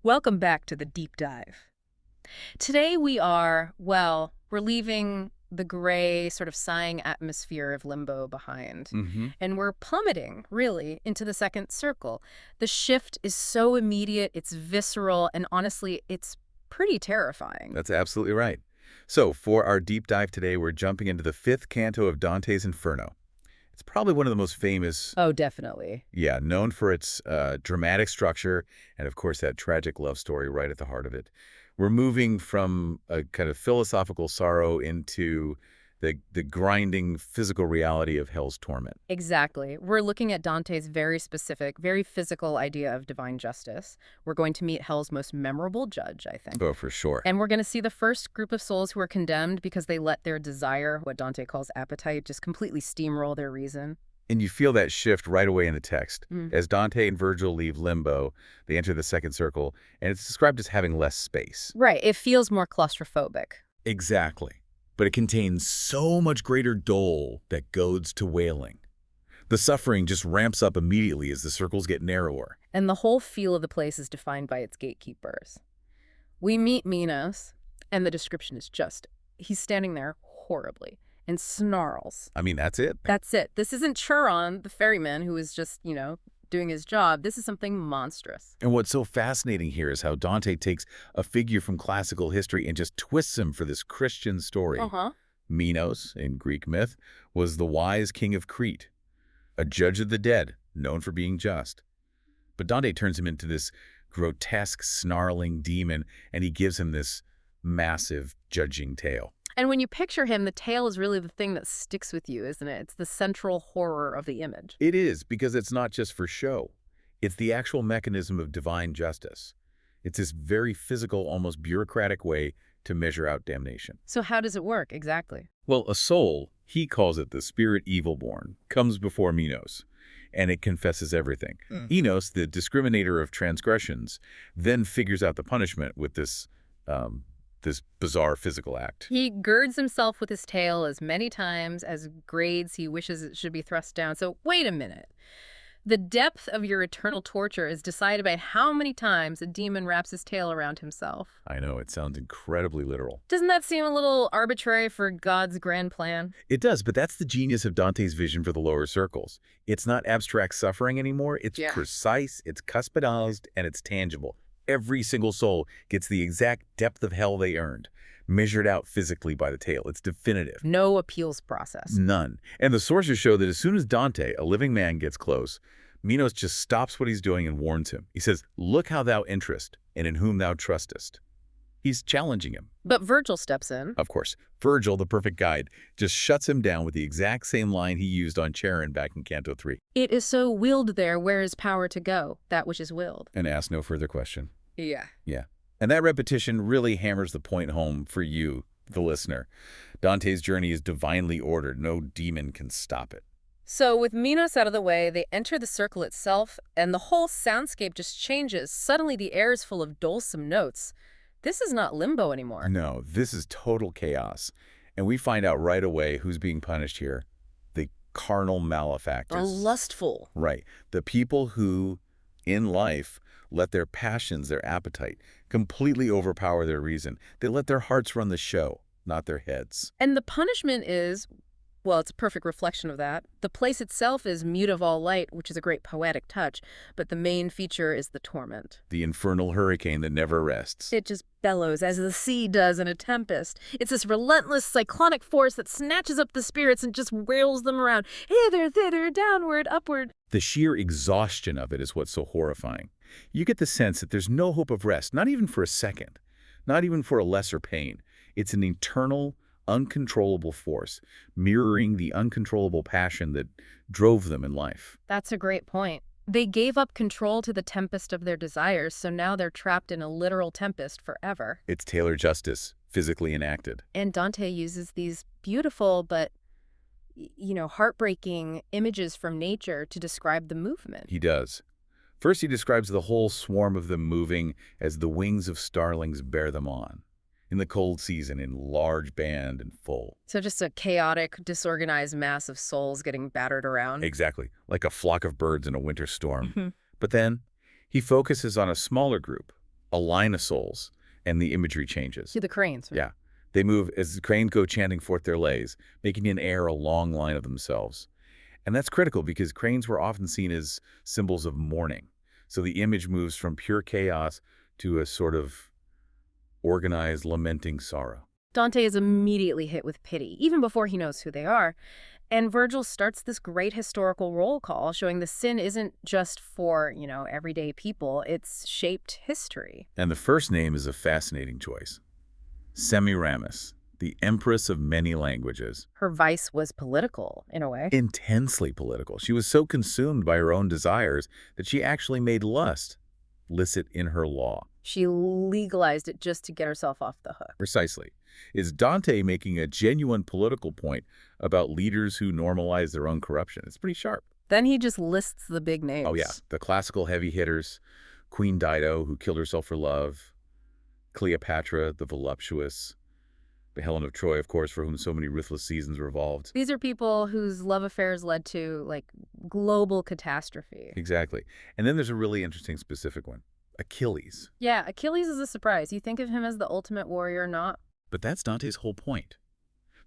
Welcome back to the deep dive. Today we're leaving the gray, sort of sighing atmosphere of limbo behind. Hmm. And we're plummeting, really, into the second circle. The shift is so immediate, it's visceral, and honestly, it's pretty terrifying. That's absolutely right. So, for our deep dive today, we're jumping into the fifth canto of Dante's Inferno. It's probably one of the most famous, Oh, definitely. known for its dramatic structure and, of course, that tragic love story right at the heart of it. We're moving from a kind of philosophical sorrow into the grinding physical reality of hell's torment. Exactly. We're looking at Dante's very specific, very physical idea of divine justice. We're going to meet hell's most memorable judge, I think. Oh, for sure. And we're going to see the first group of souls who are condemned because they let their desire, what Dante calls appetite, just completely steamroll their reason. And you feel that shift right away in the text. Mm. As Dante and Virgil leave limbo, they enter the second circle, and it's described as having less space. Right. It feels more claustrophobic. Exactly. But it contains so much greater dole that goads to wailing. The suffering just ramps up immediately as the circles get narrower. And the whole feel of the place is defined by its gatekeepers. We meet Minos, and the description is just, he's standing there horribly and snarls. I mean, that's it. That's it. This isn't Churon, the ferryman, who is just, doing his job. This is something monstrous. And what's so fascinating here is how Dante takes a figure from classical history and just twists him for this Christian story. Uh-huh. Minos, in Greek myth, was the wise king of Crete, a judge of the dead, known for being just. But Dante turns him into this grotesque, snarling demon, and he gives him this massive, judging tale. And when you picture him, the tail is really the thing that sticks with you, isn't it? It's the central horror of the image. It is, because it's not just for show. It's the actual mechanism of divine justice. It's this very physical, almost bureaucratic way to measure out damnation. So how does it work exactly? Well, a soul, he calls it the spirit evilborn, comes before Minos, and it confesses everything. Minos, the discriminator of transgressions, then figures out the punishment with this bizarre physical act. He girds himself with his tail as many times as grades he wishes it should be thrust down. So wait a minute. The depth of your eternal torture is decided by how many times a demon wraps his tail around himself. I know, it sounds incredibly literal. Doesn't that seem a little arbitrary for God's grand plan? It does, but that's the genius of Dante's vision for the lower circles. It's not abstract suffering anymore. It's precise, it's cuspidized, and it's tangible. Every single soul gets the exact depth of hell they earned, measured out physically by the tail. It's definitive. No appeals process. None. And the sources show that as soon as Dante, a living man, gets close, Minos just stops what he's doing and warns him. He says, "Look how thou enterest, and in whom thou trustest." He's challenging him. But Virgil steps in. Of course, Virgil, the perfect guide, just shuts him down with the exact same line he used on Charon back in Canto 3. It is so willed there, where is power to go, that which is willed. And ask no further question. Yeah. Yeah. And that repetition really hammers the point home for you, the listener. Dante's journey is divinely ordered. No demon can stop it. So with Minos out of the way, they enter the circle itself, and the whole soundscape just changes. Suddenly the air is full of dulcim notes. This is not limbo anymore. No, this is total chaos. And we find out right away who's being punished here. The carnal malefactors. The lustful. Right. The people who, in life, let their passions, their appetite, completely overpower their reason. They let their hearts run the show, not their heads. And the punishment is, well, it's a perfect reflection of that. The place itself is mute of all light, which is a great poetic touch, but the main feature is the torment. The infernal hurricane that never rests. It just bellows as the sea does in a tempest. It's this relentless cyclonic force that snatches up the spirits and just whirls them around, hither, thither, downward, upward. The sheer exhaustion of it is what's so horrifying. You get the sense that there's no hope of rest, not even for a second, not even for a lesser pain. It's an eternal, uncontrollable force, mirroring the uncontrollable passion that drove them in life. That's a great point. They gave up control to the tempest of their desires, so now they're trapped in a literal tempest forever. It's Taylor justice, physically enacted. And Dante uses these beautiful but, heartbreaking images from nature to describe the movement. He does. First, he describes the whole swarm of them moving as the wings of starlings bear them on. In the cold season, in large band and full. So just a chaotic, disorganized mass of souls getting battered around. Exactly, like a flock of birds in a winter storm. Mhm. But then, he focuses on a smaller group, a line of souls, and the imagery changes. To the cranes. Yeah. They move as the cranes go chanting forth their lays, making in air a long line of themselves. And that's critical because cranes were often seen as symbols of mourning. So the image moves from pure chaos to a sort of organized, lamenting sorrow. Dante is immediately hit with pity, even before he knows who they are. And Virgil starts this great historical roll call showing the sin isn't just for, everyday people. It's shaped history. And the first name is a fascinating choice. Semiramis, the empress of many languages. Her vice was political, in a way. Intensely political. She was so consumed by her own desires that she actually made lust licit in her law. She legalized it just to get herself off the hook. Precisely. Is Dante making a genuine political point about leaders who normalize their own corruption? It's pretty sharp. Then he just lists the big names. Oh, yeah. The classical heavy hitters, Queen Dido, who killed herself for love, Cleopatra, the voluptuous, the Helen of Troy, of course, for whom so many ruthless seasons revolved. These are people whose love affairs led to, global catastrophe. Exactly. And then there's a really interesting specific one, Achilles. Yeah, Achilles is a surprise. You think of him as the ultimate warrior, not. But that's Dante's whole point.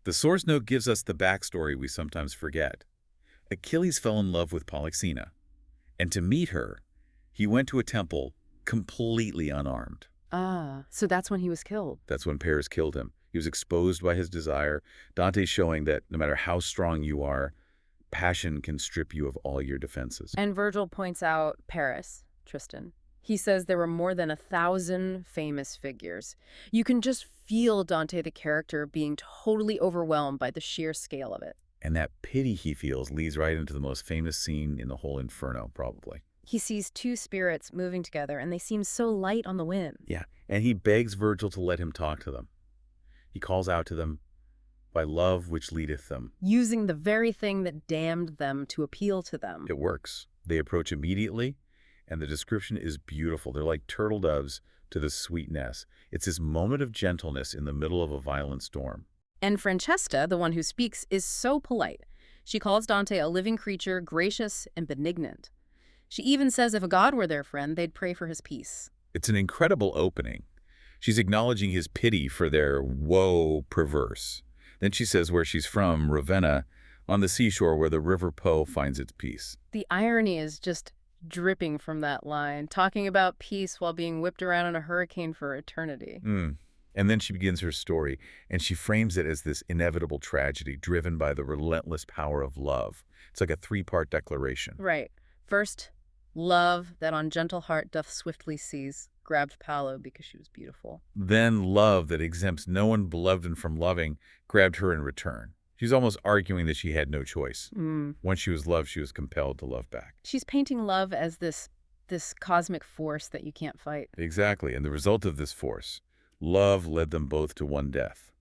The source note gives us the backstory we sometimes forget. Achilles fell in love with Polyxena, and to meet her, he went to a temple completely unarmed. Ah, so that's when he was killed. That's when Paris killed him. He was exposed by his desire. Dante's showing that no matter how strong you are, passion can strip you of all your defenses. And Virgil points out Paris, Tristan. He says there were more than 1,000 famous figures. You can just feel Dante, the character, being totally overwhelmed by the sheer scale of it. And that pity he feels leads right into the most famous scene in the whole Inferno, probably. He sees two spirits moving together, and they seem so light on the wind. Yeah, and he begs Virgil to let him talk to them. He calls out to them, by love which leadeth them. Using the very thing that damned them to appeal to them. It works. They approach immediately, and the description is beautiful. They're like turtle doves to the sweet nest. It's this moment of gentleness in the middle of a violent storm. And Francesca, the one who speaks, is so polite. She calls Dante a living creature, gracious and benignant. She even says if a god were their friend, they'd pray for his peace. It's an incredible opening. She's acknowledging his pity for their woe perverse. Then she says where she's from, Ravenna, on the seashore where the river Po finds its peace. The irony is just dripping from that line, talking about peace while being whipped around in a hurricane for eternity. And then she begins her story, and she frames it as this inevitable tragedy driven by the relentless power of love. It's like a three-part declaration. Right. First, love that on gentle heart doth swiftly seize, grabbed Paolo because she was beautiful. Then love that exempts no one beloved from loving grabbed her in return. She's almost arguing that she had no choice. Once she was loved, she was compelled to love back. She's painting love as this cosmic force that you can't fight. Exactly. And the result of this force, love led them both to one death.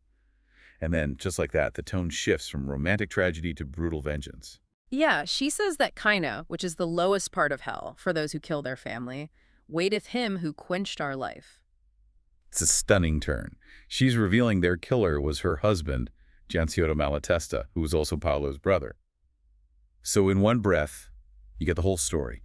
And then, just like that, the tone shifts from romantic tragedy to brutal vengeance. Yeah, she says that Kaina, which is the lowest part of hell for those who kill their family, waiteth him who quenched our life. It's a stunning turn. She's revealing their killer was her husband, Gianciotto Malatesta, who was also Paolo's brother. So in one breath, you get the whole story.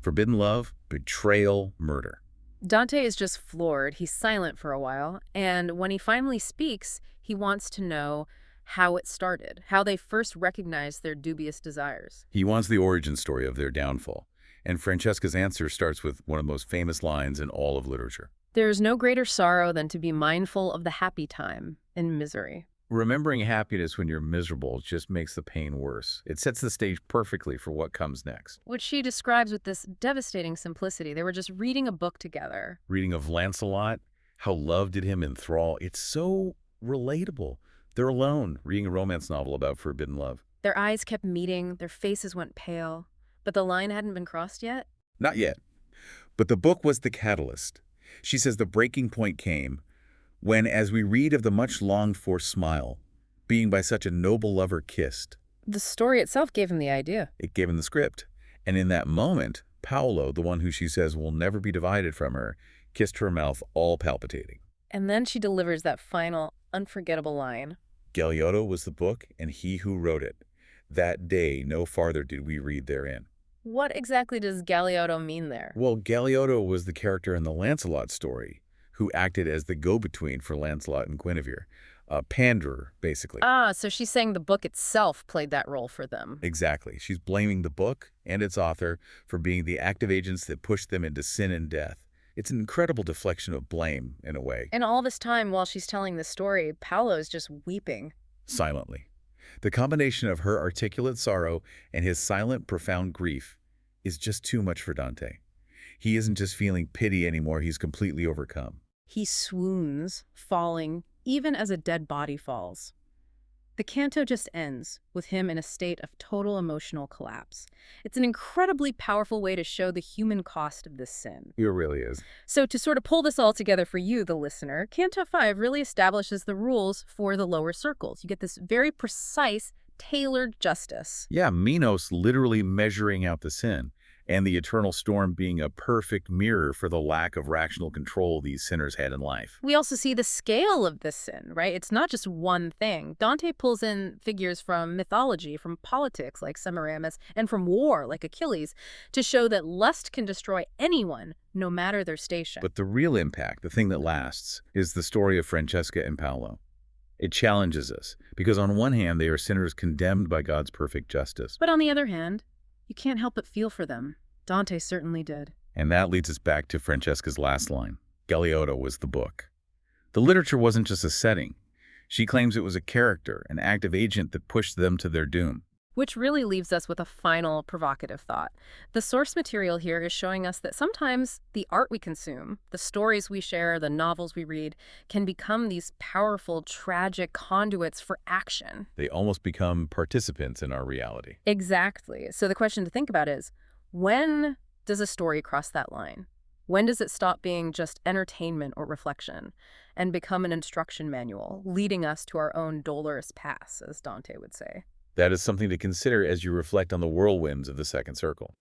Forbidden love, betrayal, murder. Dante is just floored. He's silent for a while, and when he finally speaks, he wants to know how it started, how they first recognized their dubious desires. He wants the origin story of their downfall, and Francesca's answer starts with one of the most famous lines in all of literature. There is no greater sorrow than to be mindful of the happy time in misery. Remembering happiness when you're miserable just makes the pain worse. It sets the stage perfectly for what comes next. Which she describes with this devastating simplicity. They were just reading a book together. Reading of Lancelot, how love did him enthrall. It's so relatable. They're alone, reading a romance novel about forbidden love. Their eyes kept meeting, their faces went pale. But the line hadn't been crossed yet? Not yet. But the book was the catalyst. She says the breaking point came when, as we read of the much-longed-for smile, being by such a noble lover kissed. The story itself gave him the idea. It gave him the script. And in that moment, Paolo, the one who she says will never be divided from her, kissed her mouth all palpitating. And then she delivers that final, unforgettable line. Galeotto was the book, and he who wrote it. That day no farther did we read therein. What exactly does Galeotto mean there? Well, Galeotto was the character in the Lancelot story who acted as the go-between for Lancelot and Guinevere. A panderer, basically. Ah, so she's saying the book itself played that role for them. Exactly. She's blaming the book and its author for being the active agents that pushed them into sin and death. It's an incredible deflection of blame, in a way, And all this time while she's telling the story, Paolo's just weeping. silently. The combination of her articulate sorrow and his silent, profound grief is just too much for Dante. He isn't just feeling pity anymore, he's completely overcome. He swoons, falling, even as a dead body falls. The canto just ends, with him in a state of total emotional collapse. It's an incredibly powerful way to show the human cost of this sin. It really is. So to sort of pull this all together for you, the listener, Canto 5 really establishes the rules for the lower circles. You get this very precise, tailored justice. Yeah, Minos literally measuring out the sin, and the eternal storm being a perfect mirror for the lack of rational control these sinners had in life. We also see the scale of this sin, right? It's not just one thing. Dante pulls in figures from mythology, from politics like Semiramis, and from war like Achilles to show that lust can destroy anyone, no matter their station. But the real impact, the thing that lasts, is the story of Francesca and Paolo. It challenges us, because on one hand, they are sinners condemned by God's perfect justice. But on the other hand, you can't help but feel for them. Dante certainly did. And that leads us back to Francesca's last line. Galeotto was the book. The literature wasn't just a setting. She claims it was a character, an active agent that pushed them to their doom. Which really leaves us with a final provocative thought. The source material here is showing us that sometimes the art we consume, the stories we share, the novels we read, can become these powerful, tragic conduits for action. They almost become participants in our reality. Exactly. So the question to think about is, when does a story cross that line? When does it stop being just entertainment or reflection and become an instruction manual, leading us to our own dolorous paths, as Dante would say? That is something to consider as you reflect on the whirlwinds of the second circle.